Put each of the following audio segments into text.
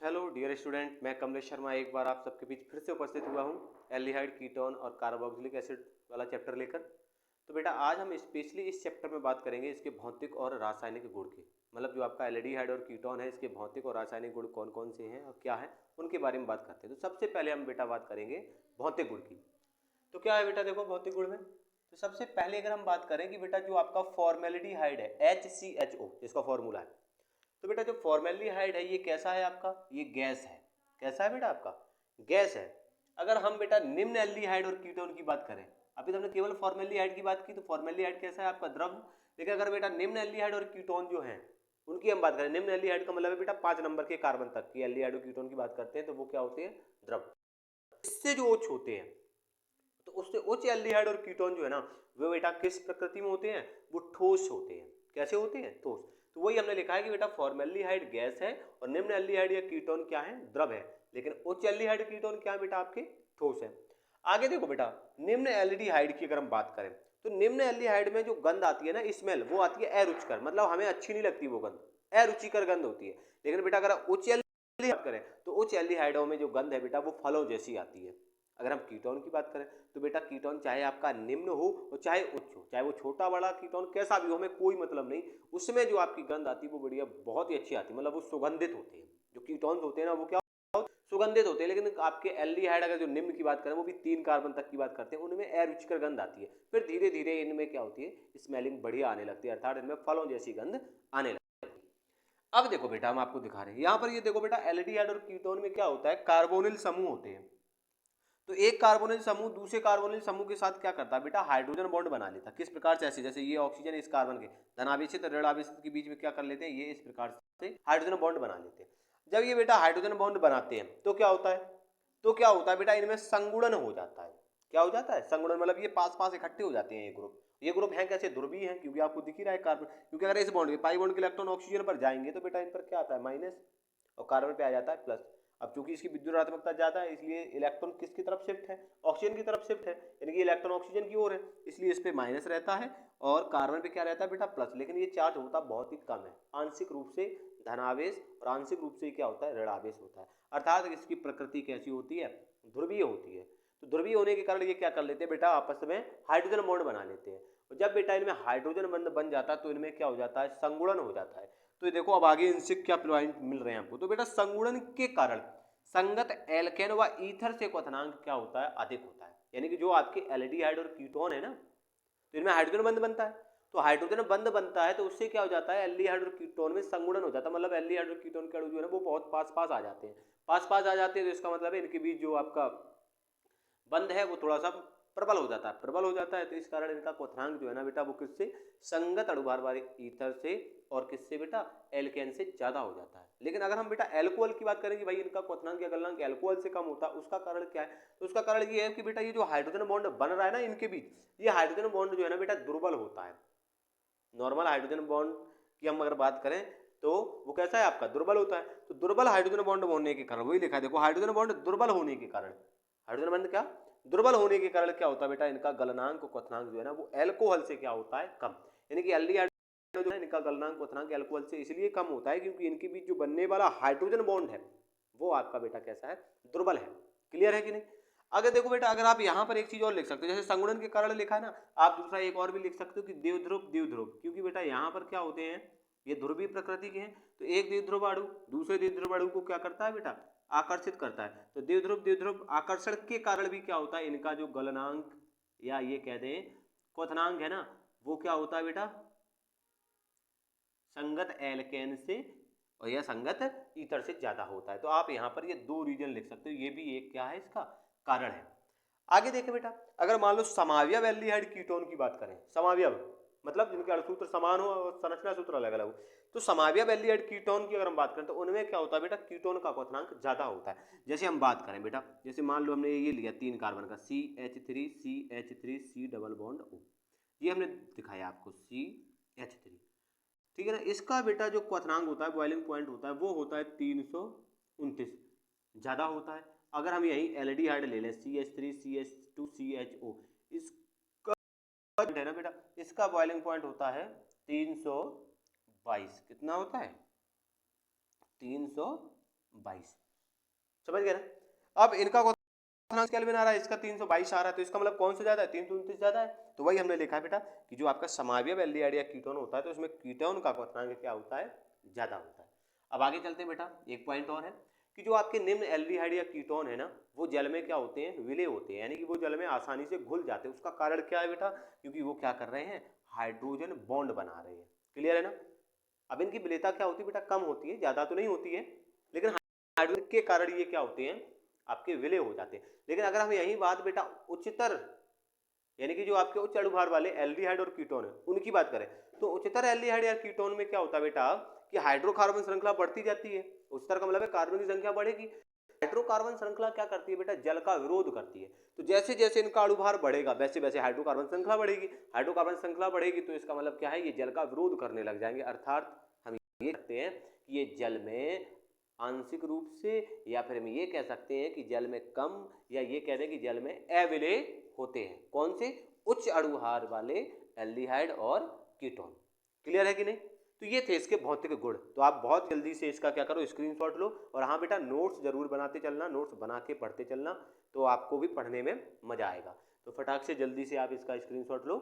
Hello dear student, मैं कमलेश शर्मा एक बार आप सबके बीच फिर से उपस्थित हुआ हूँ एल्डिहाइड कीटोन और कार्बोक्सिलिक एसिड वाला चैप्टर लेकर। तो बेटा आज हम स्पेशली इस चैप्टर में बात करेंगे इसके भौतिक और रासायनिक गुण की। मतलब जो आपका एल्डिहाइड और कीटोन है इसके भौतिक और रासायनिक गुण कौन कौन से हैं और क्या है उनके बारे में बात करते हैं। तो सबसे पहले हम बेटा बात करेंगे भौतिक गुण की। तो क्या है बेटा, देखो भौतिक गुण में तो सबसे पहले अगर हम बात करें कि बेटा जो आपका फॉर्मेल्डिहाइड है HCHO जिसका फॉर्मूला है, तो बेटा जो फॉर्मेल्डिहाइड है ये कैसा है आपका, ये गैस है। कैसा है बेटा आपका, गैस है। अगर हम बेटा निम्न एल्डिहाइड और कीटोन की बात करें, अभी तो हमने केवल फॉर्मेल्डिहाइड की बात की, तो फॉर्मेल्डिहाइड कैसा है आपका, द्रव। लेकिन अगर बेटा निम्न एल्डिहाइड और कीटोन जो है उनकी हम बात करें, निम्न एल्डिहाइड का मतलब है बेटा 5 नंबर के कार्बन तक की एल्डिहाइड और कीटोन की बात करते हैं, तो वो क्या होते हैं, द्रव। इससे जो उच्च होते हैं, तो उससे उच्च एल्डिहाइड और कीटोन जो है ना वो बेटा किस प्रकृति में होते हैं, वो ठोस होते हैं। कैसे होते हैं, ठोस। तो वही हमने लिखा है कि बेटा फॉर्मेल्डिहाइड गैस है और निम्न एल्डिहाइड या कीटोन क्या है, द्रव है। लेकिन उच्च एल्डिहाइड कीटोन क्या है बेटा, आपके ठोस है। आगे देखो बेटा, निम्न एल्डिहाइड की अगर हम बात करें तो निम्न एल्डिहाइड में जो गंध आती है ना, स्मेल, वो आती है अरुचिकर, मतलब हमें अच्छी नहीं लगती वो गंध, अरुचिकर गंध होती है। लेकिन बेटा अगर उच्च एल्डिहाइड बात करें तो उच्च एल्डिहाइडों में जो गंध है बेटा वो फलों जैसी आती है। अगर हम कीटोन की बात करें तो बेटा कीटोन चाहे आपका निम्न हो और चाहे उच्च हो, चाहे वो छोटा बड़ा कीटोन कैसा भी हो, हमें कोई मतलब नहीं, उसमें जो आपकी गंध आती है वो बढ़िया बहुत ही अच्छी आती है, मतलब वो सुगंधित होते हैं। जो कीटोन्स होते हैं ना वो क्या सुगंधित होते हैं। लेकिन आपके एल्डिहाइड अगर जो निम्न की बात करें वो भी 3 कार्बन तक की बात करते हैं, उनमें अरुचिकर गंध आती है। फिर धीरे धीरे इनमें क्या होती है, स्मेलिंग बढ़िया आने लगती है, अर्थात इनमें फलों जैसी गंध आने लगती है। अब देखो बेटा हम आपको दिखा रहे हैं यहाँ पर, ये देखो बेटा एल्डिहाइड और कीटोन में क्या होता है, कार्बोनिल समूह होते हैं। तो एक कार्बोनिल समूह दूसरे कार्बोनिल समूह के साथ क्या करता है बेटा, हाइड्रोजन बॉन्ड बना लेता है। किस प्रकार से, ऐसे जैसे ये ऑक्सीजन इस कार्बन के धनावेशित और ऋणावेशित के बीच में क्या कर लेते हैं, ये इस प्रकार से हाइड्रोजन बॉन्ड बना लेते हैं। जब ये बेटा हाइड्रोजन बॉन्ड बनाते हैं तो क्या होता है, बेटा इनमें संगुणन हो जाता है। क्या हो जाता है, संगुणन, मतलब ये पास पास इकट्ठे हो जाते हैं ये ग्रुप। ये ग्रुप हैं कैसे, ध्रुवीय हैं, क्योंकि आपको दिख ही रहा है कार्बन, क्योंकि अगर इस बॉन्ड के पाई बॉन्ड के इलेक्ट्रॉन ऑक्सीजन पर जाएंगे तो बेटा इन पर क्या आता है, माइनस, और कार्बन पे आ जाता है प्लस। अब चूंकि इसकी विद्युतात्मकता ज्यादा है इसलिए इलेक्ट्रॉन किसकी तरफ शिफ्ट है, ऑक्सीजन की तरफ शिफ्ट है, यानी कि इलेक्ट्रॉन ऑक्सीजन की ओर है, इसलिए इस पे माइनस रहता है और कार्बन पे क्या रहता है बेटा, प्लस। लेकिन ये चार्ज होता बहुत ही कम है, आंशिक रूप से धनावेश और आंशिक रूप से क्या होता है, ऋणावेश होता है। अर्थात इसकी प्रकृति कैसी होती है, ध्रुवीय होती है। तो ध्रुवीय होने के कारण ये क्या कर लेते हैं बेटा, आपस में हाइड्रोजन बॉन्ड बना लेते हैं। और जब बेटा इनमें हाइड्रोजन बॉन्ड बन जाता है तो इनमें क्या हो जाता है, संगुणन हो जाता है। तो ये देखो अब आगे इनसे क्या पॉइंट मिल रहे हैं आपको। तो बेटा संगुणन के कारण संगत एल्केन व ईथर से क्वथनांक क्या होता है, अधिक होता है। यानी कि जो आपके एल्डिहाइड और कीटोन है ना, तो इनमें हाइड्रोजन बंध बनता है। तो हाइड्रोजन बंध बनता है तो उससे क्या हो जाता है, एल्डिहाइड और कीटोन में संगुणन हो जाता है, मतलब एल्डिहाइड और कीटोन के अणु जो है ना वो बहुत पास पास आ जाते हैं। पास पास आ जाते हैं तो इसका मतलब है इनके बीच जो आपका बंध है वो थोड़ा सा प्रबल हो जाता है, तो इस कारण इनका क्वथनांक जो है ना बेटा वो किससे, संगत अणुभार वाले ईथर से और किससे बेटा, एल्केन से ज्यादा हो जाता है। लेकिन अगर हम बेटा एल्कोहल की बात करें कि भाई इनका क्वथनांक या गलनांक एल्कोहल से कम होता है, उसका कारण क्या है, तो उसका कारण ये है कि बेटा ये जो हाइड्रोजन बॉन्ड बन रहा है ना इनके बीच, ये हाइड्रोजन बॉन्ड जो है ना बेटा दुर्बल होता है। नॉर्मल हाइड्रोजन बॉन्ड की हम अगर बात करें तो वो कैसा है आपका, दुर्बल होता है। तो दुर्बल हाइड्रोजन बॉन्ड होने के कारण, वही लिखा है देखो, हाइड्रोजन बॉन्ड दुर्बल होने के कारण, हाइड्रोजन बॉन्ड क्या दुर्बल होने के कारण क्या होता है बेटा, इनका गलनांक क्वथनांक जो है ना वो एल्कोहल से क्या होता है, कम। यानी कि एल्डिहाइड जो है इनका गलनांक क्वथनांक एल्कोहल से इसलिए कम होता है क्योंकि इनके बीच जो बनने वाला हाइड्रोजन बॉन्ड है वो आपका बेटा कैसा है, दुर्बल है। क्लियर है कि नहीं। अगर देखो बेटा अगर आप यहाँ पर एक चीज और लिख सकते हो, जैसे संगुणन के कारण लिखा है ना, आप दूसरा एक और भी लिख सकते हो कि द्विध्रुव द्विध्रुव, क्योंकि बेटा यहाँ पर क्या होते हैं, ये ध्रुवीय प्रकृति के हैं। तो एक द्विध्रुव अणु दूसरे द्विध्रुव अणु को क्या करता है बेटा, आकर्षित करता है। तो द्विध्रुव द्विध्रुव आकर्षण के कारण भी क्या होता है, इनका जो गलनांक या ये कह दें क्वथनांक है ना, वो क्या होता है बेटा, संगत एल्केन से और यह संगत ईथर से ज्यादा होता है। तो आप यहाँ पर ये दो रीजन लिख सकते हो, ये भी एक क्या है इसका कारण है। आगे देखें बेटा, अगर मान लो समावयव एल्डिहाइड कीटोन की बात करें, समावयव मतलब जिनके अणुसूत्र समान हो और संरचना सूत्र अलग अलग हो, तो समावयव एल्डिहाइड कीटोन की अगर हम बात करें तो उनमें क्या होता है बेटा, कीटोन का क्वथनांक ज्यादा होता है। जैसे हम बात करें बेटा, जैसे मान लो हमने ये लिया 3 कार्बन का CH3 C double bond O, ये हमने दिखाया आपको CH3, ठीक है ना। इसका बेटा जो क्वथनांक होता है, बॉइलिंग पॉइंट होता है, वो होता है 329, ज्यादा होता है। अगर हम यही एल्डिहाइड ले लें CH3CH2CHO, इसका है ना बेटा, इसका बॉइलिंग पॉइंट होता है 322, कितना होता है 322, 22। समझ गए ना। अब इनका क्वोशनांक केल्विन आ रहा है, इसका 322 आ रहा है, तो इसका मतलब कौन सा ज्यादा है, 329 ज्यादा है। तो वही हमने लिखा है बेटा कि जो आपका समावयव एल्डिहाइड या कीटोन होता है तो उसमें कीटोन का क्वोशनांक क्या होता है, ज्यादा होता है। अब आगे चलते हैं बेटा, एक पॉइंट और है कि जो आपके निम्न एल्डिहाइड या कीटोन है ना, वो जल में क्या होते हैं, विलय होते हैं, यानी कि वो जल में आसानी से घुल जाते हैं। उसका कारण क्या है बेटा, क्योंकि वो क्या कर रहे हैं, हाइड्रोजन बॉन्ड बना रहे हैं। क्लियर है ना। अब इनकी विलेयता क्या होती है बेटा, कम होती है, ज्यादा तो नहीं होती है, लेकिन हाइड्रोजन के कारण ये क्या होते हैं, आपके विलय हो जाते हैं। लेकिन अगर हम यही बात बेटा उच्चतर, यानी कि जो आपके उच्च अणुभार वाले एल्डिहाइड और कीटोन है उनकी बात करें, तो उच्चतर एल्डिहाइड या कीटोन में क्या होता है बेटा कि हाइड्रोकार्बन श्रृंखला बढ़ती जाती है। उच्चतर का मतलब है कार्बन की संख्या बढ़ेगी। हाइड्रोकार्बन श्रृंखला क्या करती है बेटा, जल का विरोध करती है। तो जैसे जैसे इनका अणुभार बढ़ेगा वैसे वैसे हाइड्रोकार्बन श्रृंखला बढ़ेगी। हाइड्रोकार्बन श्रृंखला बढ़ेगी तो इसका मतलब क्या है, ये जल का विरोध करने लग जाएंगे। अर्थात हम ये कहते हैं कि ये जल में आंशिक रूप से, या फिर हम ये कह सकते हैं कि जल में कम, या ये कह दें कि जल में अविलय होते हैं। कौन से, उच्च अणुभार वाले एल्डिहाइड और कीटोन। क्लियर है कि नहीं। तो ये थे इसके भौतिक गुण। तो आप बहुत जल्दी से इसका क्या करो, स्क्रीनशॉट लो, और हाँ बेटा नोट्स जरूर बनाते चलना, नोट्स बना के पढ़ते चलना, तो आपको भी पढ़ने में मजा आएगा। तो फटाक से जल्दी से आप इसका स्क्रीनशॉट लो।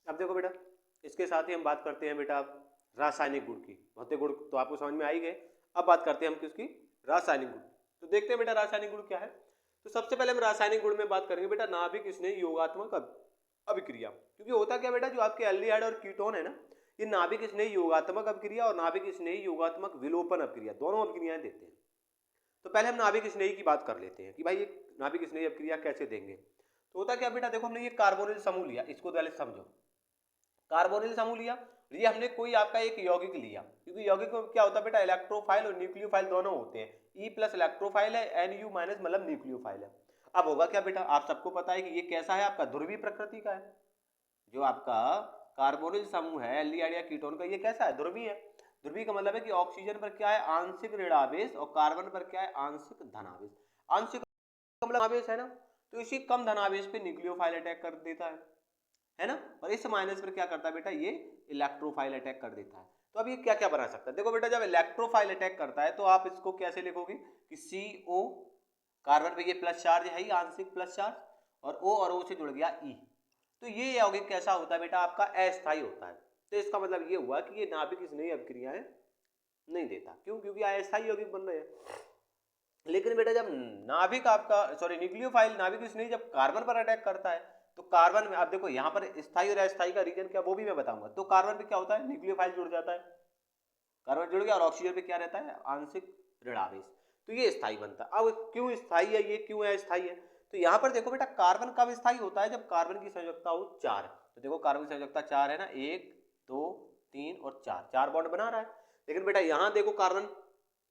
अब देखो बेटा, इसके साथ ही हम बात करते हैं बेटा रासायनिक गुण की। भौतिक गुण तो आपको समझ में आ ही गए, अब बात करते हैं हम किसकी, रासायनिक गुण। तो देखते हैं बेटा रासायनिक गुण क्या है। तो सबसे पहले हम रासायनिक गुण में बात करेंगे बेटा नाभिक स्नेही योगात्मक अभिक्रिया। क्योंकि होता क्या बेटा, जो आपके एल्डिहाइड और कीटोन है ना, ये नाभिक स्नेही योगात्मक अभिक्रिया और नाभिक स्नेही योगात्मक विलोपन अभिक्रिया दोनों अभिक्रियाएं देते हैं। तो पहले हम नाभिक स्नेही की बात कर लेते हैं कि भाई ये नाभिक स्नेही अभिक्रिया कैसे देंगे। तो होता क्या बेटा, देखो हमने ये कार्बोनिल समूह लिया, इसको पहले समझो। कार्बोनिल समूह लिया, ये हमने कोई आपका एक यौगिक लिया, क्योंकि यौगिक में क्या होता है बेटा, इलेक्ट्रोफाइल और न्यूक्लियोफाइल दोनों होते हैं। ई प्लस इलेक्ट्रोफाइल है, एन यू माइनस मतलब न्यूक्लियोफाइल है। अब होगा क्या बेटा, आप सबको पता है कि ये कैसा है, आपका ध्रुवीय प्रकृति का है। जो आपका कार्बोनिल समूह है एल्डिहाइड या कीटोन का, ये कैसा है, ध्रुवीय है। ध्रुवीय का मतलब है कि ऑक्सीजन पर क्या है, आंशिक ऋणावेश, और कार्बन पर क्या है, आंशिक धनावेश। आंशिक मतलब आवेश है ना, तो इसी कम धनावेश पे न्यूक्लियोफाइल अटैक कर देता है ना, और इस माइनस पर क्या करता है बेटा, ये इलेक्ट्रोफाइल अटैक कर देता है। तो अब ये क्या क्या बना सकता है, देखो बेटा जब इलेक्ट्रोफाइल अटैक करता है तो आप इसको कैसे लिखोगे कि CO, कार्बन पे ये प्लस चार्ज है ही, आंशिक प्लस चार्ज, और O और O से जुड़ गया E। तो ये यौगिक कैसा होता है बेटा, आपका अस्थायी होता है। तो इसका मतलब ये हुआ कि ये नाभिक स्नेही अभिक्रियाएं नहीं देता। क्यों, क्योंकि अस्थायी यौगिक बन रहे हैं। लेकिन बेटा जब नाभिक आपका न्यूक्लियोफाइल नाभिक स्नेही जब कार्बन पर अटैक करता है, तो कार्बन में आप देखो यहाँ पर स्थायी और अस्थायी का रीजन क्या, वो भी मैं बताऊंगा। तो कार्बन पे क्या होता है, न्यूक्लियोफाइल जुड़ जाता है, कार्बन जुड़ गया, और ऑक्सीजन पे क्या रहता है, आंशिक ऋणावेश। तो ये स्थायी बनता है। अब क्यों स्थायी है, ये क्यों है स्थायी है, तो यहाँ पर देखो बेटा कार्बन कब स्थायी होता है, जब कार्बन की संयोजकता हो 4। तो देखो कार्बन की संयोजकता 4 है ना, 1 2 3 और 4, 4 बॉन्ड बना रहा है। लेकिन बेटा यहाँ देखो कार्बन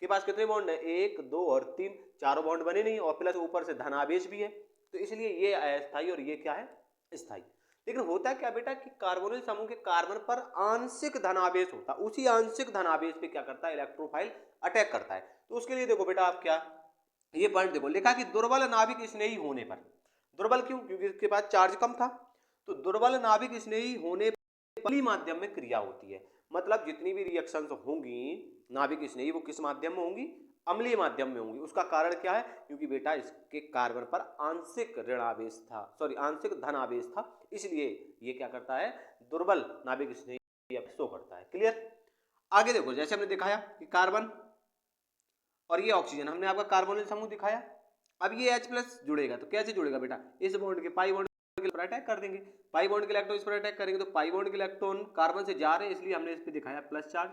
के पास कितने बॉन्ड है, 1 2 और 3, चारों बॉन्ड बने नहीं, और प्लस ऊपर से धनावेश भी है। तो इसलिए ये अस्थायी और ये क्या है, स्थायी। लेकिन होता क्या बेटा कि कार्बोनिल समूह के कार्बन पर आंशिक धनावेश होता है, उसी आंशिक धनावेश पे क्या करता है, इलेक्ट्रोफाइल अटैक करता है। तो उसके लिए देखो बेटा आप क्या, ये पॉइंट देखो लिखा कि दुर्बल नाभिक स्नेही होने पर, दुर्बल क्यों, क्योंकि इसके पास चार्ज कम था। तो दुर्बल नाभिक स्नेही होने पर अम्लीय माध्यम में क्रिया होती है। मतलब जितनी भी रिएक्शंस होंगी नाभिक स्नेही, वो किस माध्यम में होंगी, अम्लीय माध्यम में होंगी। उसका कारण क्या है, क्योंकि बेटा इसके कार्बन पर आंशिक ऋणावेश था, आंशिक धनावेश था, इसलिए ये क्या करता है, दुर्बल नाभिक स्नेही शो करता है। क्लियर। आगे देखो, जैसे हमने दिखाया कि कार्बन और ये ऑक्सीजन, हमने आपका कार्बोनिल समूह दिखाया। अब ये H प्लस जुड़ेगा, तो कैसे जुड़ेगा बेटा, इस बॉन्ड के पाई बॉन्ड के ऊपर अटैक कर देंगे, पाई बॉन्ड के इलेक्ट्रॉन इस पर अटैक करेंगे, तो पाई बॉन्ड के इलेक्ट्रॉन कार्बन से जा रहे हैं, इसलिए हमने इस पे दिखाया प्लस चार्ज।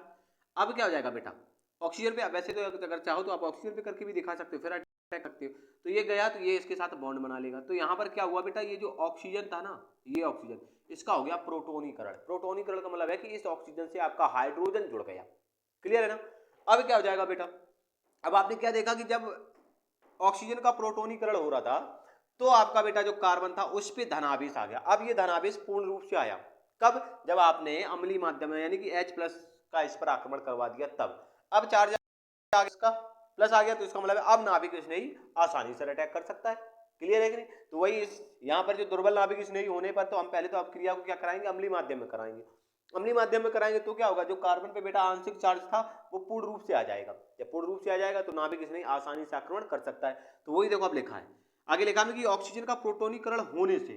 अब क्या हो जाएगा बेटा, ऑक्सीजन पे, वैसे तो अगर चाहो तो आप ऑक्सीजन पे करके भी दिखा सकते हो, फिर अटैक करते हो। तो ये गया तो ये इसके साथ बॉन्ड बना लेगा। तो यहाँ पर क्या हुआ बेटा, ये जो ऑक्सीजन था ना, ये ऑक्सीजन, इसका हो गया प्रोटोनीकरण। प्रोटोनीकरण का मतलब है कि इस ऑक्सीजन से आपका हाइड्रोजन जुड़ गया। क्लियर है ना। अब क्या हो जाएगा बेटा, अब आपने क्या देखा कि जब ऑक्सीजन का प्रोटोनीकरण हो रहा था तो आपका बेटा जो कार्बन था उस पे धनावेश आ गया। अब ये धनावेश पूर्ण रूप से आया कब, जब आपने अम्लीय माध्यम में यानी कि H प्लस का इस पर आक्रमण करवा दिया तब। अब चार्ज इसका प्लस आ गया तो इसका मतलब अब नाभिक स्नेही आसानी से अटैक कर सकता है। क्लियर है कि नहीं? तो वही इस यहाँ पर जो दुर्बल नाभिक स्नेही होने पर तो हम पहले तो अब क्रिया को क्या कराएंगे, अम्लीय माध्यम में कराएंगे। अम्लीय माध्यम में कराएंगे तो क्या होगा, जो कार्बन पे बेटा आंशिक चार्ज था वो पूर्ण रूप से आ जाएगा। जब पूर्ण रूप से आ जाएगा तो नाभिक स्नेही आसानी से आक्रमण कर सकता है। तो वही देखो अब लिखा है, आगे लिखा है कि ऑक्सीजन का प्रोटोनीकरण होने से,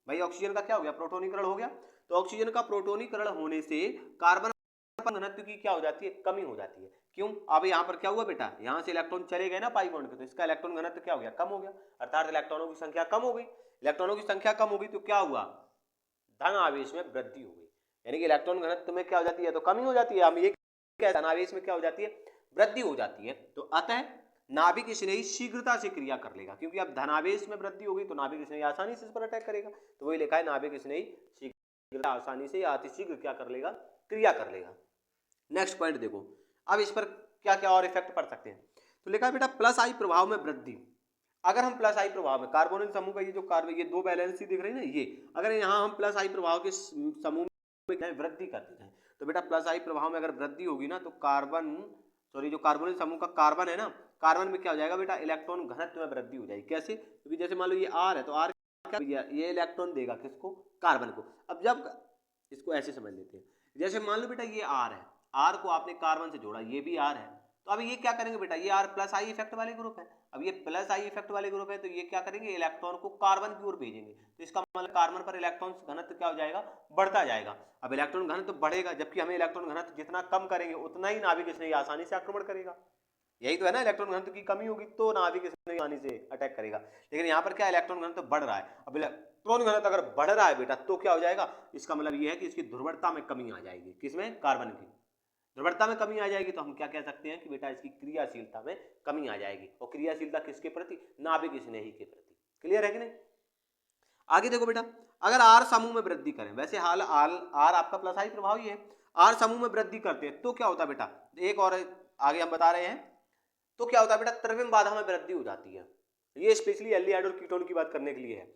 भाई ऑक्सीजन का क्या हो गया, प्रोटोनीकरण हो गया। तो ऑक्सीजन का प्रोटोनीकरण होने से कार्बन घनत्व की क्या हो जाती है, कमी हो जाती है। क्यों? अब यहाँ पर क्या हुआ बेटा, यहाँ से इलेक्ट्रॉन चले गए ना पाई बॉन्ड के, तो इसका इलेक्ट्रॉन घनत्व क्या हो गया, कम हो गया, अर्थात इलेक्ट्रॉनों की संख्या कम हो गई। इलेक्ट्रॉनों की संख्या कम हो गई तो क्या हुआ, धन आवेश में वृद्धि हो गई। यानी कि इलेक्ट्रॉन घनत्व में क्या हो जाती है, तो कमी हो जाती है। हम ये धन आवेश में क्या हो जाती है, वृद्धि हो जाती है। तो अतः नाभिक स्नेही शीघ्रता से क्रिया कर लेगा, क्योंकि अब धनावेश में वृद्धि हो गई तो नाभिक स्नेही आसानी से इस पर अटैक करेगा। तो वही लिखा है, नाभिक स्नेही शीघ्रता आसानी से या अतिशीघ्र क्या कर लेगा, क्रिया कर लेगा। नेक्स्ट पॉइंट देखो, अब इस पर क्या क्या और इफेक्ट पड़ सकते हैं। तो लिखा है बेटा प्लस आई प्रभाव में वृद्धि। अगर हम प्लस आई प्रभाव में कार्बोनिल समूह का ये जो कार्बन, ये दो बैलेंस दिख रही है ना, ये अगर यहाँ हम प्लस आई प्रभाव के समूह में वृद्धि करते हैं तो बेटा प्लस आई प्रभाव में अगर वृद्धि होगी ना तो कार्बन, सॉरी जो कार्बोनिल समूह का कार्बन है ना, कार्बन में क्या हो जाएगा बेटा, इलेक्ट्रॉन घनत्व में वृद्धि हो जाएगी। कैसे? क्योंकि जैसे मान लो ये आर है तो आर क्या, ये इलेक्ट्रॉन देगा किसको, कार्बन को। अब जब इसको ऐसे समझ लेते हैं, जैसे मान लो बेटा ये आर है, आर को आपने कार्बन से जोड़ा, ये भी आर है, तो अब ये क्या करेंगे बेटा, ये आर प्लस आई इफेक्ट वाले ग्रुप है। अब ये प्लस आई इफेक्ट वाले ग्रुप है तो ये क्या करेंगे, इलेक्ट्रॉन को कार्बन की ओर भेजेंगे। तो इसका मतलब कार्बन पर इलेक्ट्रॉन घनत्व क्या हो जाएगा, बढ़ता जाएगा। अब इलेक्ट्रॉन घनत्व बढ़ेगा, जबकि हमें इलेक्ट्रॉन घनत्व जितना कम करेंगे उतना ही नाभिक स्नेही आसानी से आक्रमण करेगा। यही तो है ना, इलेक्ट्रॉन घनत्व की कमी होगी तो नाभिक स्नेही आसानी से अटैक करेगा। लेकिन यहाँ पर क्या, इलेक्ट्रॉन घनत्व बढ़ रहा है। अब इलेक्ट्रॉन घनत्व अगर बढ़ रहा है बेटा तो क्या हो जाएगा, इसका मतलब ये है कि इसकी ध्रुवता में कमी आ जाएगी। किसमें, कार्बन की ध्रुवता में कमी आ जाएगी। तो हम क्या कह सकते हैं कि बेटा इसकी क्रियाशीलता में कमी आ जाएगी। और क्रियाशीलता किसके प्रति, नाभिक स्नेही के प्रति। क्लियर है कि नहीं? आगे देखो बेटा, अगर आर समूह में वृद्धि करें, वैसे हाल आर आपका प्लस आई प्रभाव ही है, आर समूह में वृद्धि करते हैं तो क्या होता है बेटा, एक और आगे हम बता रहे हैं, तो क्या होता है बेटा, त्रिविम बाधा में वृद्धि हो जाती है। ये स्पेशली एल्डिहाइड और कीटोन की बात करने के लिए है।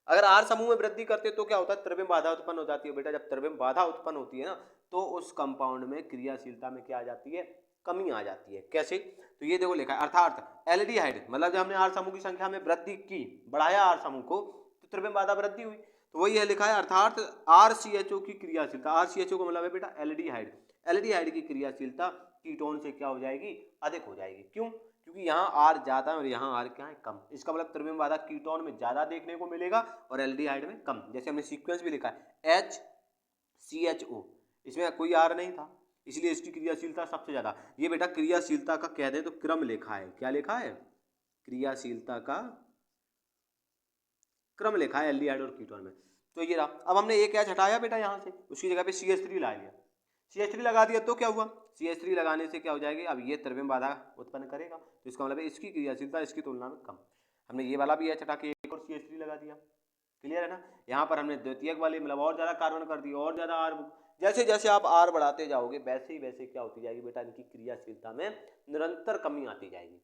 अगर आर समूह में वृद्धि करते तो क्या होता है, त्रिविम बाधा उत्पन्न हो जाती है। बेटा जब त्रिविम बाधा उत्पन्न होती है ना तो उस कंपाउंड में क्रियाशीलता में क्या आ जाती है, कमी आ जाती है। कैसे? तो ये देखो लिखा है, अर्थात एल्डिहाइड मतलब जब हमने आर समूह की संख्या में वृद्धि की, बढ़ाया आर समूह को, तो त्रिविम बाधा वृद्धि हुई। तो वही है लिखा है, अर्थात RCHO की क्रियाशीलता, RCHO का मतलब है बेटा एल्डिहाइड, एल्डिहाइड की क्रियाशीलता कीटोन से क्या हो जाएगी, अधिक हो जाएगी। क्यों? क्योंकि यहाँ आर ज्यादा और यहाँ आर क्या है, कम। इसका मतलब त्रिविम बाधा कीटोन में ज्यादा देखने को मिलेगा और एल्डिहाइड में कम। जैसे हमने सीक्वेंस भी लिखा है HCHO, इसमें कोई आर नहीं था इसलिए इसकी क्रियाशीलता सबसे ज्यादा। ये बेटा क्रियाशीलता का कह दे तो क्रम लिखा है, क्या लिखा है, क्रियाशीलता का क्रम लिखा है एल्डिहाइड और कीटोन में। तो ये रहा। अब हमने एक H हटाया बेटा यहाँ से, उसकी जगह पे CH3 ला लिया, CH3 लगा दिया तो क्या हुआ, CH3 लगाने से क्या हो जाएगी, अब ये त्रिविम बाधा उत्पन्न करेगा। तो इसका मतलब इसकी क्रियाशीलता इसकी तुलना में कम। हमने ये वाला भी H हटा के एक और CH3 लगा दिया। क्लियर है ना? यहाँ पर हमने द्वितीयक वाले मतलब और ज्यादा कार्बन कर दिया, और ज्यादा आर। जैसे जैसे आप आर बढ़ाते जाओगे वैसे ही वैसे क्या होती जाएगी बेटा, इनकी क्रियाशीलता में निरंतर कमी आती जाएगी।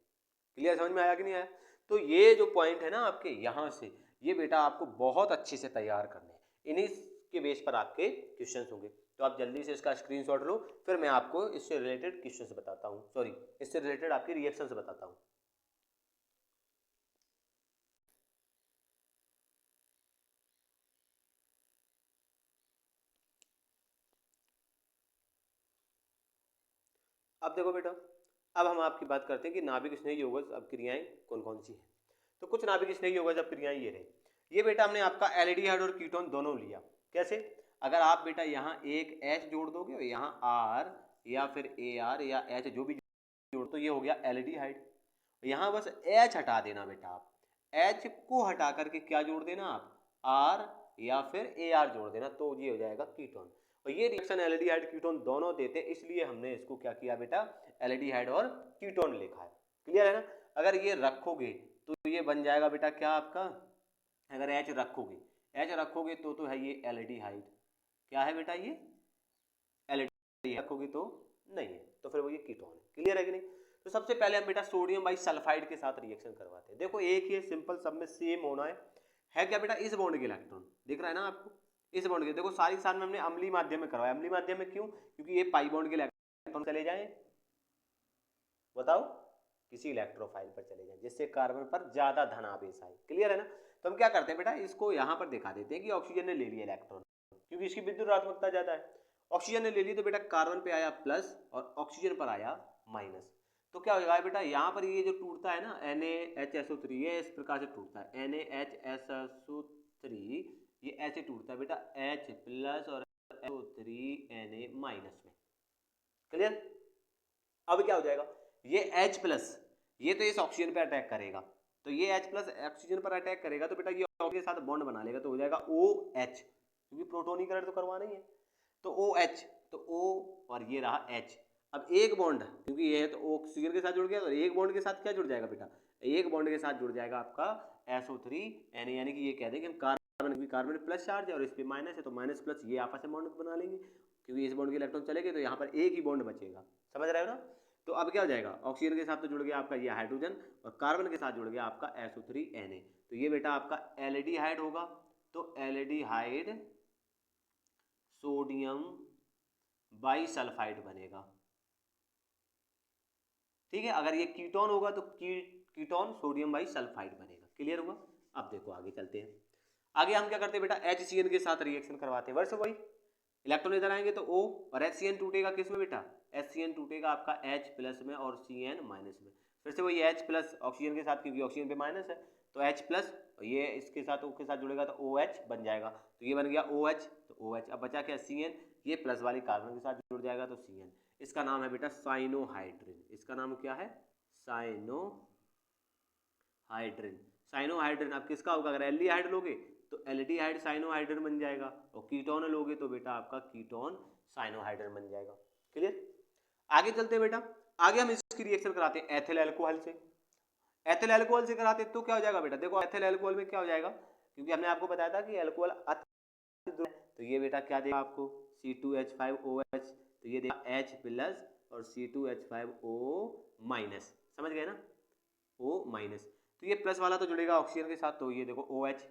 क्लियर, समझ में आया कि नहीं आया? तो ये जो पॉइंट है ना आपके यहाँ से, ये बेटा आपको बहुत अच्छे से तैयार करने हैं, इन्हीं के बेस पर आपके क्वेश्चंस होंगे। तो आप जल्दी से इसका स्क्रीनशॉट लो, फिर मैं आपको इससे रिलेटेड क्वेश्चंस बताता हूँ, सॉरी इससे रिलेटेड आपके रिएक्शंस बताता हूँ। अब देखो बेटा, अब हम आपकी बात करते हैं कि नाभिक स्नेही यौगिक अब क्रियाएं कौन कौन सी हैं। तो कुछ नाभिक स्नेही यौगिक अब क्रियाएं ये रही। ये बेटा हमने आपका एल्डिहाइड और कीटोन दोनों लिया। कैसे? अगर आप बेटा यहाँ एक H जोड़ दोगे और यहाँ R या फिर AR या H जो भी जोड़, तो ये हो गया एल्डिहाइड। यहाँ बस H हटा देना बेटा, आप H को हटा करके क्या जोड़ देना, आप R या फिर AR जोड़ देना, तो ये हो जाएगा कीटोन। और ये रिएक्शन एल्डिहाइड कीटोन दोनों देते, इसलिए हमने इसको क्या किया बेटा, एल्डिहाइड और कीटोन लिखा है। क्लियर है ना? अगर ये रखोगे तो ये बन जाएगा बेटा क्या आपका, अगर H रखोगे तो है ये एल्डिहाइड। क्या है बेटा, ये एल्डिहाइड रखोगे तो नहीं है, तो फिर वो ये कीटोन है। क्लियर है कि नहीं? तो सबसे पहले हम बेटा सोडियम बाइसल्फाइड के साथ रिएक्शन करवाते हैं। देखो एक ही सिंपल, सब में सेम होना है क्या बेटा, इस बॉन्ड के इलेक्ट्रॉन दिख रहा है ना आपको, इस बॉन्ड के। देखो सारी साथ में हमने अम्लीय माध्यम में करवाया। अम्लीय माध्यम में क्यों? क्योंकि ये पाई बॉन्ड के इलेक्ट्रॉन चले जाए, बताओ किसी इलेक्ट्रोफाइल पर चले जाएं जिससे कार्बन पर ज्यादा धनावेश आए। क्लियर है ना? तो हम क्या करते हैं बेटा, इसको यहाँ पर दिखा देते हैं कि ऑक्सीजन ने ले लिया इलेक्ट्रॉन, क्योंकि इसकी विद्युत ऋणात्मकता ज्यादा है। ऑक्सीजन ने ले ली तो बेटा कार्बन पे आया प्लस और ऑक्सीजन पर आया माइनस। तो क्या होगा बेटा, यहाँ पर ये जो टूटता है ना NaHSO3, ये इस प्रकार से टूटता है NaHSO3, ये ऐसे टूटता है बेटा H प्लस और SO3 Na माइनस में। क्लियर? अब क्या हो जाएगा, ये H प्लस ये तो इस ऑक्सीजन पे अटैक करेगा, तो ये H प्लस ऑक्सीजन पर अटैक करेगा तो बेटा ये ऑक्सीजन के साथ बॉन्ड बना लेगा, तो हो जाएगा OH, क्योंकि प्रोटोनीकरण तो करवाना ही है, तो OH, तो O और ये रहा H। अब एक बॉन्ड, क्योंकि ये है तो ऑक्सीजन के साथ जुड़ गया, तो एक बॉन्ड के साथ क्या जुड़ जाएगा बेटा, एक बॉन्ड के साथ जुड़ जाएगा आपका SO3 Na, यानी कि ये कह दें कि हम कार्बन प्लस चार्ज है और इस पे माइनस है, तो माइनस प्लस ये आपस में बॉन्ड बना लेंगे, क्योंकि इस बॉन्ड के इलेक्ट्रॉन चले गए तो यहाँ पर एक ही बॉन्ड बचेगा। समझ रहे हो ना? तो अब क्या हो जाएगा, ऑक्सीजन के साथ तो जुड़ गया आपका ये हाइड्रोजन और कार्बन के साथ जुड़ गया आपका SO3 Na, तो ये बेटा आपका एल्डिहाइड होगा। तो एल्डिहाइड सोडियम बाइसल्फाइड बनेगा। ठीक है, अगर ये कीटोन होगा तो कीटोन सोडियम बाइसल्फाइड बनेगा। क्लियर हुआ? अब देखो आगे चलते हैं। आगे हम क्या करते हैं बेटा, HCN के साथ रिएक्शन करवाते हैं। वर्ष वही इलेक्ट्रॉन इधर आएंगे तो O और HCN टूटेगा किस में बेटा, HCN टूटेगा आपका H प्लस में और CN माइनस में। फिर से वही H प्लस ऑक्सीजन के साथ, क्योंकि ऑक्सीजन पे माइनस है तो H प्लस, ये इसके साथ O के साथ जुड़ेगा तो OH बन जाएगा, तो ये बन गया OH, तो OH। अब बचा क्या, CN, ये प्लस वाली कार्बन के साथ जुड़ जाएगा तो CN। इसका नाम है बेटा साइनोहाइड्रिन। इसका नाम क्या है, साइनोहाइड्रिन। साइनोहाइड्रिन अब किसका होगा, अगर एल्डिहाइड लोगे तो एल्डिहाइड साइनोहाइड्रिन बन जाएगा, और कीटोन लोगे तो बेटा आपका कीटोन साइनोहाइड्रिन बन जाएगा। क्लियर? आगे चलते हैं बेटा, आगे हम इसकी रिएक्शन कराते हैं एथिल अल्कोहल से। एथिल अल्कोहल से कराते तो क्या हो जाएगा बेटा, देखो एथिल अल्कोहल में क्या हो जाएगा, क्योंकि हमने आपको बताया था कि अल्कोहल तो ये बेटा क्या देगा आपको C2H5OH, तो ये देगा H प्लस और C2H5O माइनस। समझ गए ना, O माइनस, तो ये प्लस वाला तो जुड़ेगा ऑक्सीजन के साथ, तो ये देखो OH।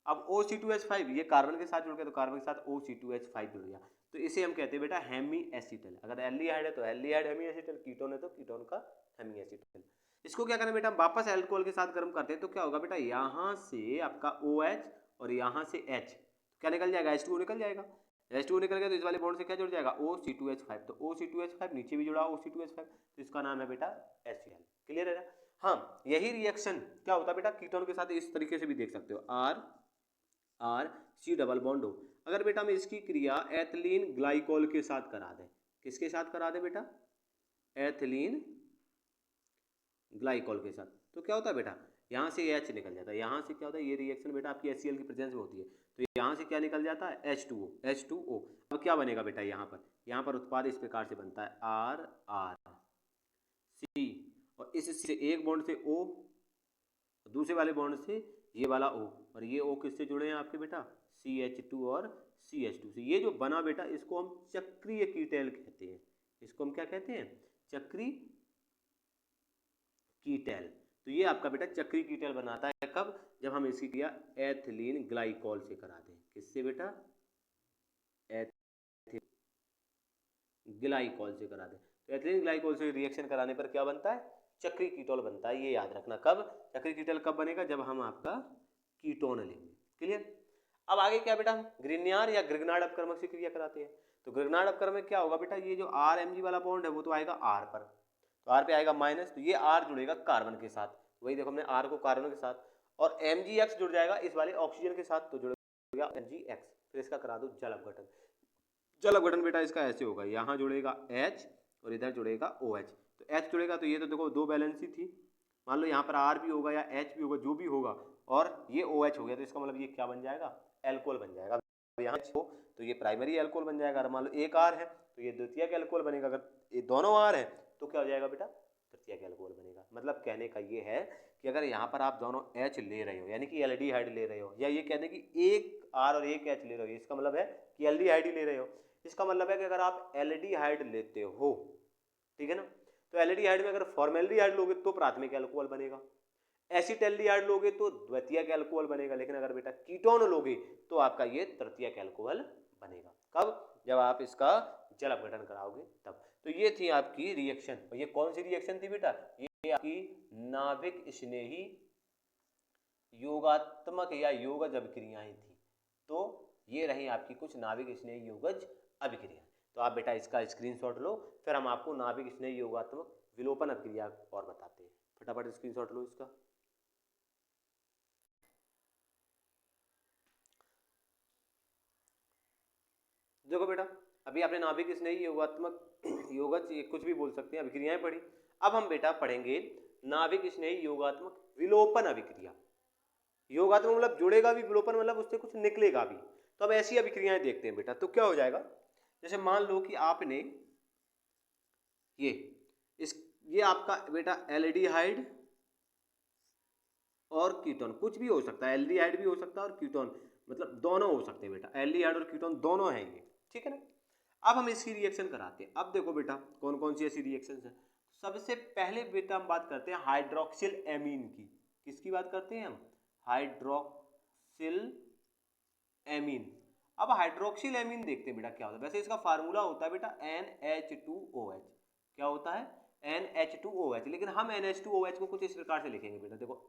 अब OC2H5 ये कार्बन के साथ जुड़ गया तो कार्बन के साथ OC2H5 जुड़ गया, तो इसे हम कहते हैं बेटा हेमी एसिटल। अगर एल्डिहाइड है तो एल्डिहाइड हेमी एसिटल, कीटोन है तो कीटोन का हेमी एसिटल। इसको क्या करें बेटा, वापस अल्कोहल के साथ गर्म करते हैं, तो क्या होगा बेटा, यहाँ से आपका OH और यहाँ से H क्या निकल जाएगा, H2O निकल जाएगा। H2O निकल गया तो इस वाले बॉन्ड से क्या जुड़ जाएगा, OC2H5, तो OC2H5 नीचे भी जुड़ा OC2H5, तो इसका नाम है बेटा HCl। क्लियर है ना? हाँ, यही रिएक्शन क्या होता है बेटा कीटोन के साथ, इस तरीके से भी देख सकते हो, RC डबल बॉन्ड हो। अगर बेटा हम इसकी क्रिया एथिलीन ग्लाइकोल के साथ करा दें, किसके साथ करा दें बेटा, एथिलीन ग्लाइकोल के साथ, तो क्या होता है बेटा, यहाँ से H निकल जाता है, यहाँ से क्या होता है, ये रिएक्शन बेटा आपकी HCl की प्रेजेंस में होती है, तो यहाँ से क्या निकल जाता है, H2O। अब क्या बनेगा बेटा, यहाँ पर उत्पाद इस प्रकार से बनता है RRC, और इस से एक बॉन्ड से O, दूसरे वाले बॉन्ड से ये वाला O, और ये O किससे जुड़े हैं आपके बेटा, CH2 और CH2 से। ये जो बना बेटा इसको हम चक्रीय कीटैल कहते हैं, इसको हम क्या कहते हैं, चक्री कीटैल। तो ये आपका बेटा चक्री कीटैल बनाता है कब, जब हम इसकी क्रिया एथिलीन ग्लाइकोल से कराते हैं। किससे बेटा, एथिलीन ग्लाइकोल से कराते हैं। तो एथिलीन ग्लाइकोल से रिएक्शन कराने पर क्या बनता है, चक्री कीटोल बनता है। ये याद रखना, कब चक्री कीटोल कब बनेगा, जब हम आपका कीटोन लेंगे। क्लियर? अब आगे क्या बेटा, हम ग्रिग्नार्ड या ग्रिग्नार्ड अपक्रमक से क्रिया कराते हैं। तो ग्रिग्नार्ड अपक्रमक में क्या होगा बेटा, ये जो RMg वाला बॉन्ड है वो तो आएगा R पर, तो R पे आएगा माइनस, तो ये R जुड़ेगा कार्बन के साथ, वही देखो हमने R को कार्बन के साथ, और MgX जुड़ जाएगा इस वाले ऑक्सीजन के साथ, तो जुड़ेगा MgX। फिर इसका करा दो जल अपघटन। जल अपघटन बेटा इसका ऐसे होगा, यहाँ जुड़ेगा H और इधर जुड़ेगा OH, तो H जुड़ेगा तो ये तो देखो दो बैलेंसी थी, मान लो यहाँ पर R भी होगा या H भी होगा, जो भी होगा, और ये OH हो गया, तो इसका मतलब ये क्या बन जाएगा, एल्कोहल बन जाएगा। यहाँ हो तो ये प्राइमरी एल्कोहल बन जाएगा, मान लो एक R है तो ये द्वितीयक एल्कोहल बनेगा, अगर ये दोनों R है तो क्या हो जाएगा बेटा, तृतीयक एल्कोहल बनेगा। मतलब कहने का ये है कि अगर यहाँ पर आप दोनों H ले रहे हो, यानी कि एल्डिहाइड ले रहे हो, या ये कहने की एक R और एक H ले रहे हो, इसका मतलब है कि एल्डिहाइड ही ले रहे हो। इसका मतलब है कि अगर आप एल्डिहाइड लेते हो, ठीक है ना, तो एल्डिहाइड में अगर फॉर्मेल्डिहाइड लोगे तो प्राथमिक एल्कोहल बनेगा, एसिटल्डिहाइड लोगे तो द्वितीयक एल्कोहल बनेगा, लेकिन अगर बेटा कीटोन लोगे तो आपका ये तृतीयक एल्कोहल बनेगा। कब, जब आप इसका जल अपघटन कराओगे तब। तो ये थी आपकी रिएक्शन, और ये कौन सी रिएक्शन थी बेटा, ये ये आपकी नाभिक स्नेही योगात्मक या योगज अभिक्रियाएं थी। तो ये रही आपकी कुछ नाभिक स्नेही योगज अभिक्रिया। तो आप बेटा इसका स्क्रीनशॉट लो, फिर हम आपको नाभिक स्नेही योगात्मक विलोपन अभिक्रिया और बताते हैं। फटाफट स्क्रीनशॉट लो इसका। देखो बेटा, अभी आपने नाभिक स्नेही योगात्मक योगज, ये कुछ भी बोल सकते हैं, अभिक्रियाएं पढ़ी। अब हम बेटा पढ़ेंगे नाभिक स्नेही योगात्मक विलोपन अभिक्रिया। योगात्मक मतलब जुड़ेगा भी, विलोपन मतलब उससे कुछ निकलेगा भी। तो अब ऐसी अभिक्रियाएं देखते हैं बेटा। तो क्या हो जाएगा, जैसे मान लो कि आपने ये आपका बेटा एल्डिहाइड और कीटोन, कुछ भी हो सकता है, एल्डिहाइड भी हो सकता है और कीटोन, मतलब दोनों हो सकते हैं बेटा, एल्डिहाइड और कीटोन दोनों हैं ये, ठीक है ना। अब हम इसकी रिएक्शन कराते हैं। अब देखो बेटा कौन कौन सी ऐसी रिएक्शन है। सबसे पहले बेटा हम बात करते हैं हाइड्रोक्सिल एमीन की। किसकी बात करते हैं हम, हाइड्रोक्सिल एमीन। अब हाइड्रोक्सिल एमीन देखते हैं बेटा क्या होता है। वैसे इसका फार्मूला होता है बेटा NH2OH। क्या होता है, NH2OH। लेकिन हम NH2OH को कुछ इस प्रकार से लिखेंगे बेटा, देखो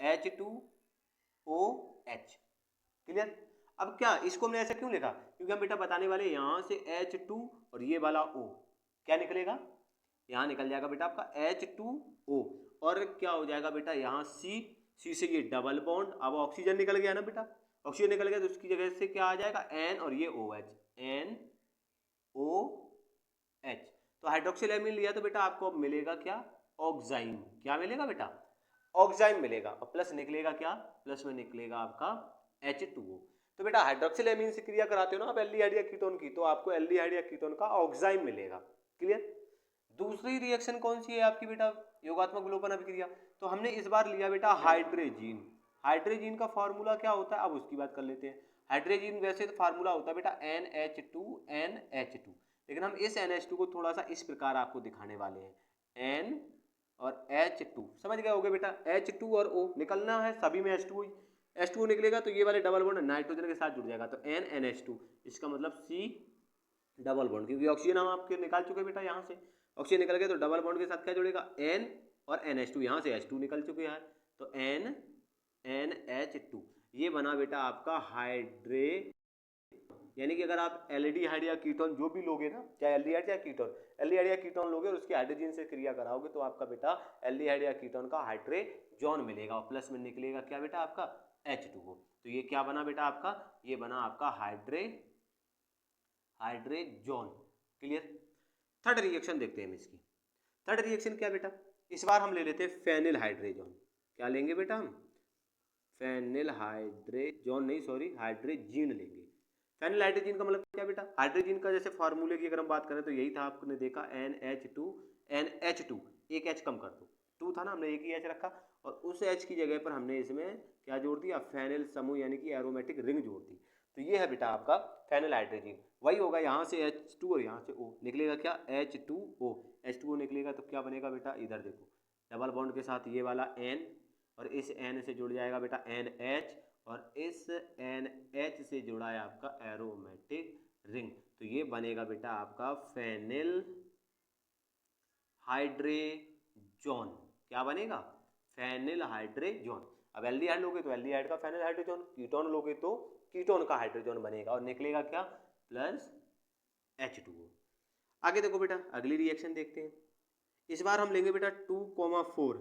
NH2OH, क्लियर। अब क्या इसको हमने ऐसा क्यों लिखा, क्योंकि हम बेटा बताने वाले यहां से H2 और ये वाला O क्या निकलेगा, यहां निकल जाएगा बेटा आपका H2O, और क्या हो जाएगा बेटा यहाँ C से ये डबल बॉन्ड। अब ऑक्सीजन निकल गया ना बेटा, ऑक्सीजन निकल गया तो उसकी जगह से क्या आ जाएगा N और ये OH, NOH। तो हाइड्रोक्सिल एमीन लिया तो बेटा आपको अब मिलेगा क्या, ऑक्साइम। क्या मिलेगा बेटा, ऑक्साइम मिलेगा। और प्लस निकलेगा क्या, प्लस में निकलेगा आपका H2O। तो बेटा हाइड्रोक्सिल एमीन से क्रिया कराते हो ना आप एल्डिहाइड या कीटोन की, तो आपको एल्डिहाइड या कीटोन का ऑक्साइम मिलेगा, क्लियर। दूसरी रिएक्शन कौन सी है आपकी बेटा, योगात्मक विलोपन अभिक्रिया। तो हमने इस बार लिया बेटा हाइड्रोजीन। हाइड्रोजीन का फॉर्मूला क्या होता है, अब उसकी बात कर लेते हैं। हाइड्रोजीन वैसे तो फार्मूला होता है बेटा NH2NH2, लेकिन हम इस NH2 को थोड़ा सा इस प्रकार आपको दिखाने वाले हैं, N और H2, समझ गए होगे बेटा। H2 और O निकलना है, सभी में H2 ही, H2 निकलेगा तो ये वाले डबल बॉन्ड नाइट्रोजन के साथ जुड़ जाएगा, तो NNH2, इसका मतलब C डबल बॉन्ड, क्योंकि ऑक्सीजन हम आपके निकाल चुके बेटा, यहाँ से ऑक्सीजन निकल गया तो डबल बॉन्ड के साथ क्या जुड़ेगा, N और NH2, यहाँ से H2 निकल चुके हैं तो NNH2, ये बना बेटा आपका हाइड्रे। यानी कि अगर आप एल्डिहाइड या कीटोन जो भी लोगे ना, चाहे एल्डिहाइड या कीटोन, एल्डिहाइड या कीटोन लोगे और उसके हाइड्रोजन से क्रिया कराओगे तो आपका बेटा एल्डिहाइड या कीटोन का हाइड्रोजन मिलेगा, और प्लस में निकलेगा क्या बेटा आपका H2O। तो ये क्या बना बेटा आपका, ये बना आपका हाइड्रोजन, क्लियर। थर्ड रिएक्शन देखते हैं हम इसकी। थर्ड रिएक्शन क्या बेटा, इस बार हम ले लेते हैं फेनिल हाइड्रोजन। क्या लेंगे बेटा हम, फेनिल हाइड्रोजन नहीं, सॉरी हाइड्रोजीन लेंगे। फेनिल हाइड्रोजीन का मतलब क्या बेटा, हाइड्रोजीन का जैसे फार्मूले की अगर हम बात करें तो यही था, आपने देखा NH2, एक H कम कर दो, 2 था ना, हमने एक ही H रखा और उस H की जगह पर हमने इसमें क्या जोड़ दिया, फेनिल समूह यानी कि एरोमेटिक रिंग जोड़ दी। तो ये है बेटा आपका फेनिल हाइड्रोजीन। वही होगा, यहाँ से H2 और यहाँ से O निकलेगा क्या, H2O निकलेगा तो क्या बनेगा बेटा, इधर देखो डबल बॉन्ड के साथ ये वाला N, और इस N से जुड़ जाएगा बेटा NH, और इस NH से जुड़ा है आपका एरोमेटिक रिंग, तो ये बनेगा बेटा आपका फेनिल हाइड्रोजन। क्या बनेगा, फेनिल हाइड्रोजन। अब एल्डिहाइड लोगे तो एल्डिहाइड का फेनिल हाइड्रोजन, कीटोन लोगे तो कीटोन का हाइड्रोजन बनेगा, और निकलेगा क्या, प्लस H2O। आगे देखो बेटा अगली रिएक्शन देखते हैं। इस बार हम लेंगे बेटा 2,4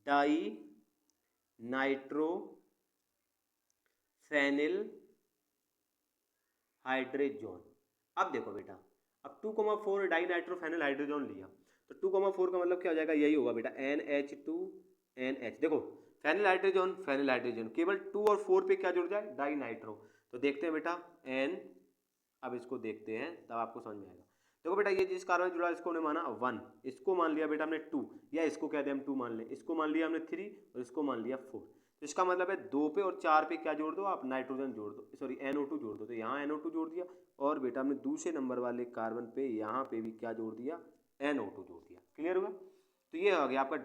डाई नाइट्रो फेनिल हाइड्रोजन। अब देखो बेटा, अब 2,4 डाई नाइट्रो फेनिल हाइड्रोजन लिया तो 2,4 का मतलब क्या हो जाएगा, यही होगा बेटा NH2NH। देखो फेनिल हाइड्रोजन केवल 2 और 4 पे क्या जुड़ जाए, डाई नाइट्रो। तो देखते हैं बेटा N, अब इसको देखते हैं तब आपको समझ में आएगा। देखो बेटा ये जिस कार्बन जुड़ा इसको हमने माना 1, इसको मान लिया बेटा हमने 2, या इसको कह दें हम 2 मान लें, इसको मान लिया हमने 3 और इसको मान लिया 4। तो इसका मतलब है 2 पे और 4 पे क्या जोड़ दो आप, नाइट्रोजन जोड़ दो, सॉरी NO2 जोड़ दो। तो यहाँ NO2 जोड़ दिया, और बेटा हमने दूसरे नंबर वाले कार्बन पे यहाँ पे भी क्या जोड़ दिया, NO2 जोड़ दिया, क्लियर हुआ। तो ये हो गया आपका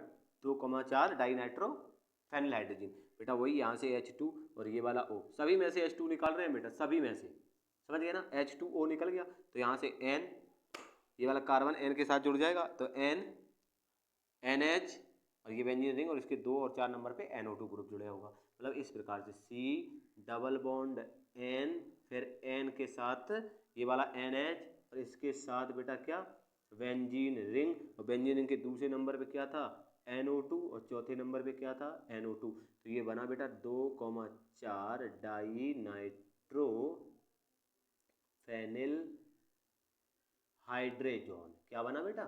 2,4 डाई नाइट्रो फेनिल हाइड्रोजन। बेटा वही यहाँ से H2 और ये वाला O, सभी में से H2 निकाल रहे हैं बेटा, सभी में से, समझ गए ना, H2O निकल गया तो यहाँ से N, ये वाला कार्बन N के साथ जुड़ जाएगा तो N NH और ये बेंजीन रिंग और इसके 2 और 4 नंबर पे NO2 ग्रुप जुड़ा होगा। मतलब इस प्रकार से C डबल बॉन्ड N, फिर N के साथ ये वाला NH और इसके साथ बेटा क्या बेंजीन रिंग, और बेंजीन रिंग के दूसरे नंबर पे क्या था NO2 और चौथे नंबर पे क्या था NO2। तो ये बना बेटा 2,4 डाई नाइट्रो फेनिल हाइड्रेजोन। क्या बना बेटा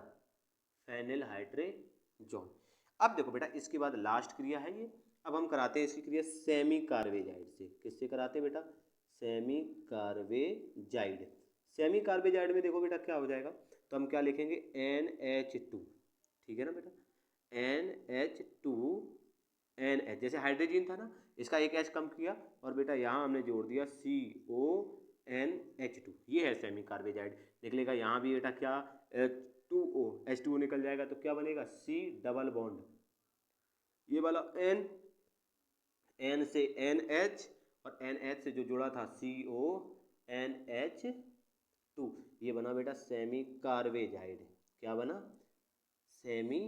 फेनिल हाइड्रेजोन। अब देखो बेटा इसके बाद लास्ट क्रिया है ये। अब हम कराते हैं इसकी क्रिया सेमी कार्बेजाइड से। किससे कराते हैं बेटा सेमी कार्बेजाइड। सेमी कार्बेजाइड में देखो बेटा क्या हो जाएगा, तो हम क्या लिखेंगे NH2, ठीक है ना बेटा NH2NH, जैसे हाइड्रोजन था ना इसका एक H कम किया और बेटा यहाँ हमने जोड़ दिया CONH2, ये है सेमी कार्बेजाइड। निकलेगा यहाँ भी बेटा क्या H2O, H2O निकल जाएगा तो क्या बनेगा C डबल बॉन्ड ये वाला N से NH और NH से जो जुड़ा था CONH2, ये बना बेटा सेमी कार्बेजाइड। क्या बना semi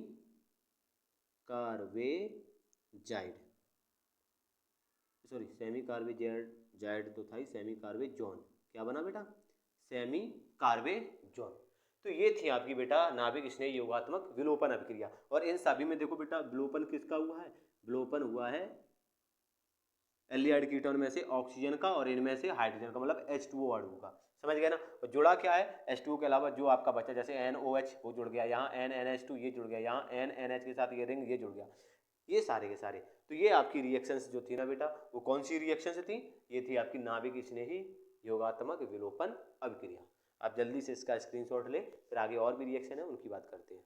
carbazide, sorry semi carbazide तो था ही, सेमी कार्बेजोन। क्या बना बेटा सेमी कार्बेजोन। तो ये थी आपकी बेटा नाभिक स्नेह योगात्मक विलोपन अभिक्रिया। और इन सभी में देखो बेटा विलोपन किसका हुआ है, विलोपन हुआ है एल्डिहाइड कीटोन में से ऑक्सीजन का और इनमें से हाइड्रोजन का, मतलब H2O अणु का। समझ गए ना। और जुड़ा क्या है H2O के अलावा जो आपका बचा, जैसे NOH वो जुड़ गया, यहाँ NNH2 ये जुड़ गया, यहाँ NNH के साथ ये रिंग ये जुड़ गया, ये सारे के सारे। तो ये आपकी रिएक्शंस जो थी ना बेटा वो कौन सी रिएक्शंस थी, ये थी आपकी नाभिक स्नेही योगात्मक विलोपन अभिक्रिया। आप जल्दी से इसका स्क्रीनशॉट ले, फिर आगे और भी रिएक्शन है उनकी बात करते हैं।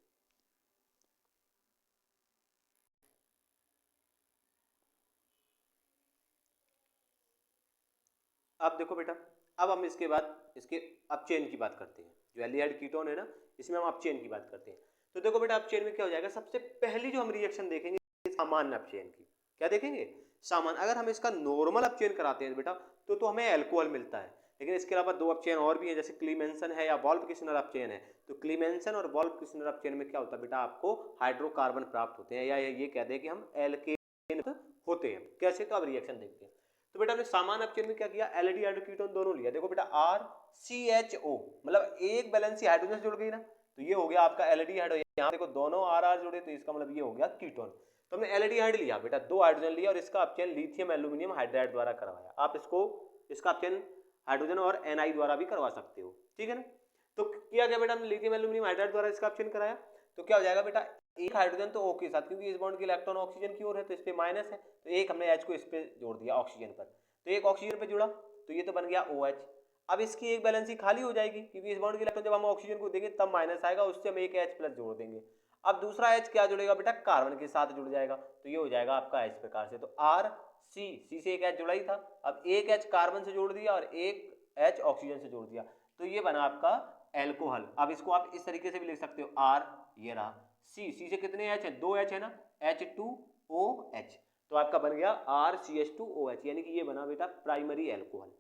अब देखो बेटा, अब हम इसके बाद इसके अपचेन की बात करते हैं। जो एल्डिहाइड कीटोन है ना इसमें हम अपचेन की बात करते हैं। तो देखो बेटा अपचेन में क्या हो जाएगा, सबसे पहली जो हम रिएक्शन देखेंगे सामान्य अपचयन की। क्या देखेंगे सामान्य। अगर हम इसका नॉर्मल अपचयन कराते हैं बेटा तो हमें अल्कोहल मिलता है, लेकिन इसके अलावा दो अपचयन और भी है, जैसे क्लीमेंसन है या वोल्फ-किस्नर अपचयन है। तो क्लीमेंसन और वोल्फ-किस्नर अपचयन में क्या होता है बेटा, आपको हाइड्रोकार्बन प्राप्त होते हैं, या ये कहते हैं कि हम एल्केन होते हैं। कैसे, तो अब रिएक्शन देखते हैं। तो बेटा हमने सामान्य अपचयन में क्या किया, एल्डिहाइड कीटोन दोनों लिया। देखो बेटा RCHO मतलब एक वैलेंसी हाइड्रोजन जुड़ गई ना, तो ये हो गया आपका एल्डिहाइड। यहाँ देखो दोनों R जुड़े तो इसका मतलब ये हो गया कीटोन। तो हमने एल्डिहाइड लिया बेटा, दो हाइड्रोजन लिया और इसका अपचयन लिथियम एल्यूमिनियम हाइड्राइड द्वारा करवाया। आप इसका अपचयन हाइड्रोजन और Ni द्वारा भी करवा सकते हो, ठीक है ना। तो किया गया बेटा हमने लिथियम एल्यूमिनियम हाइड्राइड द्वारा इसका अपचयन कराया। तो क्या हो जाएगा बेटा, एक हाइड्रोजन तो O के साथ, क्योंकि इस बॉन्ड के इलेक्ट्रॉन ऑक्सीजन की ओर है तो इस पे माइनस है, तो एक हमने H को इस पे जोड़ दिया ऑक्सीजन पर, तो एक ऑक्सीजन पे जुड़ा तो ये तो बन गया OH। अब इसकी एक बैलेंसी खाली हो जाएगी, क्योंकि इस बॉन्ड के इलेक्ट्रॉन जब हम ऑक्सीजन को देंगे तब माइनस आएगा, उससे हम एक H प्लस जोड़ देंगे। अब दूसरा H क्या जुड़ेगा बेटा, कार्बन के साथ जुड़ जाएगा, तो ये हो जाएगा आपका इस प्रकार से। तो C से एक H जुड़ा ही था, अब एक H कार्बन से जोड़ दिया और एक H ऑक्सीजन से जोड़ दिया, तो ये बना आपका एल्कोहल। अब इसको आप इस तरीके से भी लिख सकते हो, R ये रहा, C से कितने H है, दो H है ना, H2OH, तो आपका बन गया RCH2OH, यानी कि ये बना बेटा प्राइमरी एल्कोहल।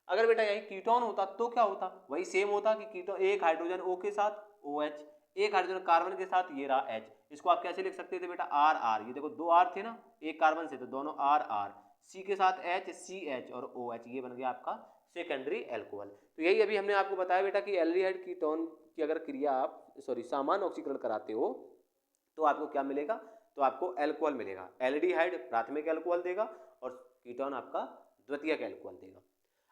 अगर बेटा यही कीटोन होता तो क्या होता, वही सेम होता कि कीटोन एक हाइड्रोजन O के साथ OH, एक हाइड्रोजन कार्बन के साथ ये रहा H। इसको आप कैसे लिख सकते थे बेटा, RR, ये देखो दो R थे ना एक कार्बन से, तो दोनों RR, C के साथ H CH और OH, ये बन गया आपका सेकेंडरी एल्कोहल। तो यही अभी हमने आपको बताया बेटा कि एल्डिहाइड कीटोन की अगर क्रिया आप सामान्य ऑक्सीकरण कराते हो तो आपको क्या मिलेगा, तो आपको एल्कोहल मिलेगा। एल्डिहाइड प्राथमिक एल्कोहल देगा और कीटोन आपका द्वितीयक एल्कोहल देगा।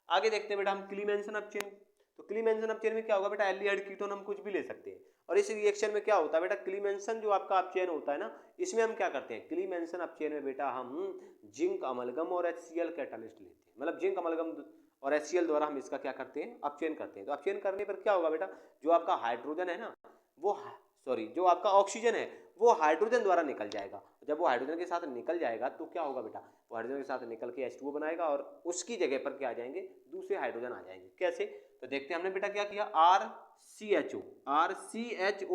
आगे देखते हैं बेटा हम क्लीमेंसन अपचयन। तो क्लीमेंसन अपचयन में क्या होगा बेटा, एल्डिहाइड कीटोन हम कुछ भी ले सकते हैं, और इस रिएक्शन में क्या होता है बेटा, क्लीमेंसन जो आपका अपचयन होता है ना, इसमें हम क्या करते हैं, क्लीमेंसन अपचयन में बेटा हम जिंक अमलगम और HCl कैटालिस्ट लेते हैं, मतलब जिंक अमलगम और HCl द्वारा हम इसका क्या करते हैं, अपचयन करते हैं। तो अपचयन करने पर क्या होगा बेटा, जो आपका हाइड्रोजन है ना वो जो आपका ऑक्सीजन है वो हाइड्रोजन द्वारा निकल जाएगा। जब वो हाइड्रोजन के साथ निकल जाएगा तो क्या होगा बेटा, वो हाइड्रोजन के साथ निकल के H2O बनाएगा और उसकी जगह पर क्या आ जाएंगे, दूसरे हाइड्रोजन आ जाएंगे। कैसे, तो देखते हैं हमने बेटा क्या किया, RCHO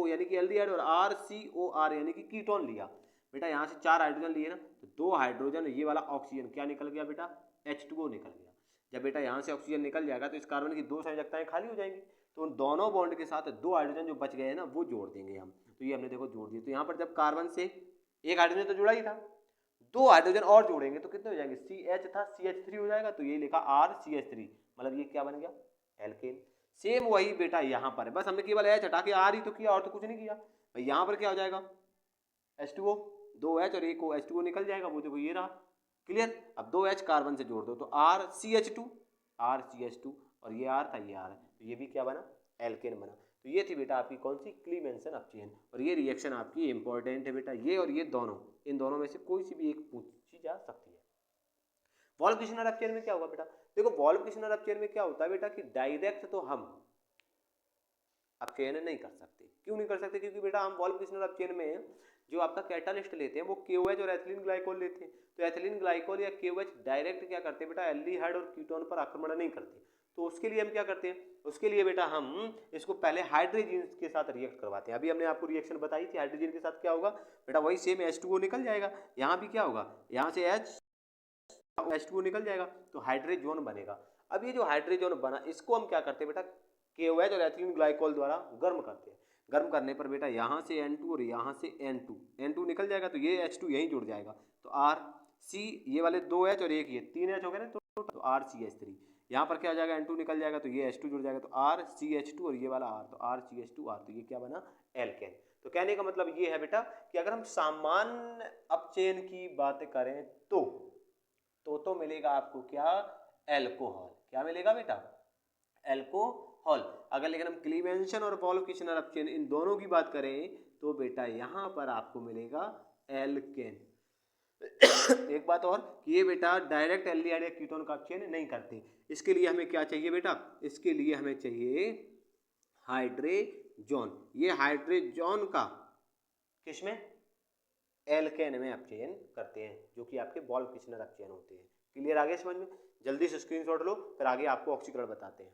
यानी कि एल्डिहाइड और RCOR यानी कि कीटोन लिया बेटा। यहाँ से चार हाइड्रोजन लिए ना, तो दो हाइड्रोजन ये वाला ऑक्सीजन क्या निकल गया बेटा, H2O निकल गया। जब बेटा यहाँ से ऑक्सीजन निकल जाएगा तो इस कार्बन की दो संयोजकताएं खाली हो जाएंगी, तो उन दोनों बॉन्ड के साथ 2 हाइड्रोजन जो बच गए हैं ना वो जोड़ देंगे हम। तो ये हमने देखो जोड़ दिए। तो यहाँ पर जब कार्बन से एक हाइड्रोजन तो जुड़ा ही था, 2 हाइड्रोजन और जोड़ेंगे तो कितने हो जाएंगे, CH था CH3 हो जाएगा, तो ये लिखा RCH3, मतलब ये क्या बन गया, एल्केन। सेम वही बेटा यहाँ पर है, बस हमने केवल H हटा के R ही तो किया और तो कुछ नहीं किया। भाई यहाँ पर क्या हो जाएगा, H2O, 2H और एक H2O निकल जाएगा, वो देखो ये रहा, क्लियर। अब 2H कार्बन से जोड़ दो तो RCH2 और ये R था ये R है, तो ये भी क्या बना, एल्केन बना। तो ये थी बेटा आपकी कौन सी, क्लीमेंसन ऑफ चेन। और ये रिएक्शन आपकी इंपॉर्टेंट है बेटा, ये और ये दोनों, इन दोनों में से कोई सी भी एक पूछी जा सकती है। वॉल्फ-किशनर ऑफ चेन में क्या होगा बेटा, देखो वॉल्फ-किशनर ऑफ चेन में क्या होता है बेटा कि डायरेक्ट तो हम अब चेन नहीं कर सकते। क्यों नहीं कर सकते, क्योंकि बेटा हम वॉल्फ-किशनर ऑफ चेन में जो आपका कैटालिस्ट लेते हैं वो KOH और एथिलीन ग्लाइकोल लेते हैं। तो एथिलीन ग्लाइकोल या KOH डायरेक्ट क्या करते हैं बेटा, एल्डिहाइड और कीटोन पर आक्रमण नहीं करते। तो उसके लिए हम क्या करते हैं, उसके लिए बेटा हम इसको पहले हाइड्रोजन के साथ रिएक्ट करवाते हैं। अभी हमने आपको रिएक्शन बताई थी, हाइड्रोजन के साथ क्या होगा बेटा, वही सेम H2O निकल जाएगा। यहाँ भी क्या होगा, यहाँ से H2O निकल जाएगा तो हाइड्रोजन बनेगा। अब ये जो हाइड्रोजन बना इसको हम क्या करते हैं बेटा, KOH और एथिलीन ग्लाइकोल द्वारा गर्म करते हैं। गर्म करने पर बेटा यहाँ से N2 और यहाँ से N2 निकल जाएगा, तो ये H2 यहीं जुड़ जाएगा, तो RC, ये वाले 2H और एक ये 3H हो गए ना, तो RCH3। यहाँ पर क्या हो जाएगा, N2 निकल जाएगा तो ये H2 जुड़ जाएगा, तो RCH2 और ये वाला R, तो RCH2R, तो ये क्या बना, एल्केन। तो कहने का मतलब ये है बेटा कि अगर हम सामान्य अपचयन की बात करें तो मिलेगा आपको क्या, एल्कोहल। क्या मिलेगा बेटा, एल्कोहल। अगर लेकिन हम क्लीमेंसन और वॉल्फ-किशनर अपचयन इन दोनों की बात करें तो बेटा यहाँ पर आपको मिलेगा एल्केन। एक बात और कि ये बेटा डायरेक्ट एल्डिहाइड या कीटोन का अपचयन नहीं करते। इसके लिए हमें क्या चाहिए बेटा, इसके लिए हमें चाहिए हाइड्रोजन। ये हाइड्रोजन का किसमें, एल्केन में अपचयन करते हैं, जो कि आपके वॉल्फ-किशनर अपचयन होते हैं। क्लियर, आगे समझ में, जल्दी से स्क्रीनशॉट लो, फिर आगे आपको ऑक्सीकरण बताते हैं।